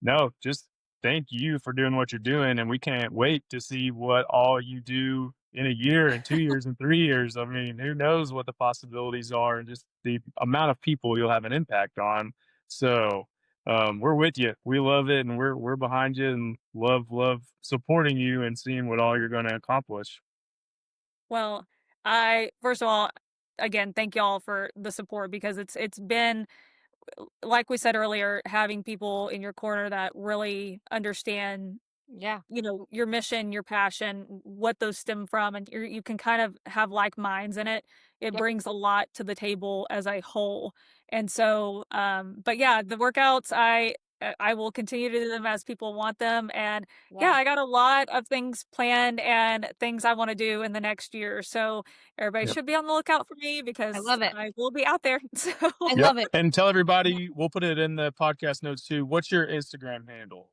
no, just thank you for doing what you're doing, and we can't wait to see what all you do in a year and 2 years and 3 years. I mean, who knows what the possibilities are and just the amount of people you'll have an impact on. So, we're with you. We love it, and we're behind you, and love supporting you and seeing what all you're going to accomplish. Well, I first of all, again, thank y'all for the support because it's been like we said earlier, having people in your corner that really understand, Yeah. your mission, your passion, what those stem from, and you can kind of have like minds in it. It Yep. brings a lot to the table as a whole. And so, but yeah, the workouts, I will continue to do them as people want them. And yeah, Yeah. I got a lot of things planned and things I want to do in the next year. So everybody Yep. should be on the lookout for me I because love it. I will be out there. So I Yep. love it. And tell everybody, we'll put it in the podcast notes too. What's your Instagram handle?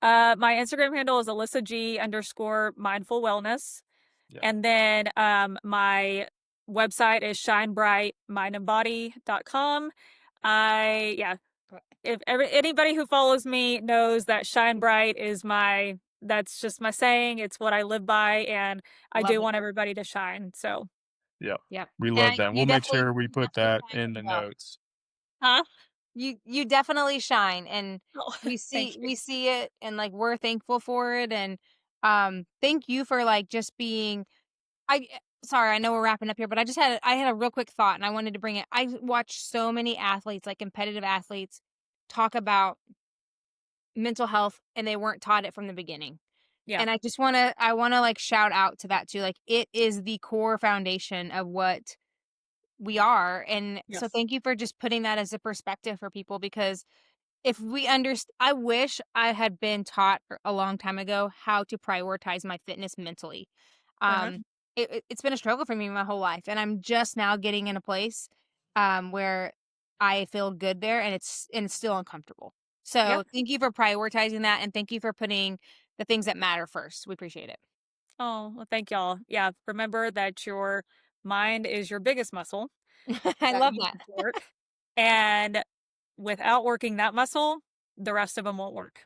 my Instagram handle is Alyssa G _ mindful wellness. Yeah. And then, my website is shinebrightmindandbody.com. Yeah, if anybody who follows me knows that shine bright is that's just my saying. It's what I live by, and I Love do it. want everybody to shine. So, Yep. Yep. We love And that. We'll make sure we you put definitely that shine in as the well. notes. huh? You definitely shine, and Oh, we thank see you. we see it, and like we're thankful for it. And thank you for like just being I sorry, I know we're wrapping up here, but I had a real quick thought and I wanted to bring it. I watch so many athletes, like competitive athletes, talk about mental health and they weren't taught it from the beginning. Yeah. And I want to like shout out to that too. Like it is the core foundation of what we are. And so Yes. thank you for just putting that as a perspective for people, because if we underst I wish I had been taught a long time ago how to prioritize my fitness mentally. Uh-huh. Um, it's been a struggle for me my whole life, and I'm just now getting in a place, where I feel good there, and it's still uncomfortable. Yeah. So thank you for prioritizing that, and thank you for putting the things that matter first. We appreciate it. Oh, well, thank y'all. Yeah. Remember that your mind is your biggest muscle I that love you that. need to work. And without working that muscle, the rest of them won't work.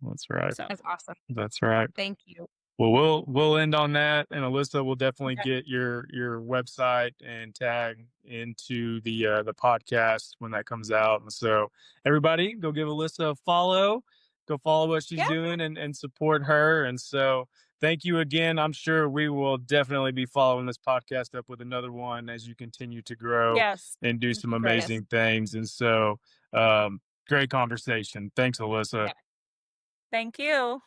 That's right. So, That's awesome. That's right. Thank you. Well, we'll end on that, and Alyssa will definitely okay. get your website and tag into the podcast when that comes out. And so, everybody, go give Alyssa a follow. Go follow what she's Yeah. doing and support her. And so, thank you again. I'm sure we will definitely be following this podcast up with another one as you continue to grow Yes. and do It'd some be great. Yes. amazing things. And so, great conversation. Thanks, Alyssa. Yeah. Thank you.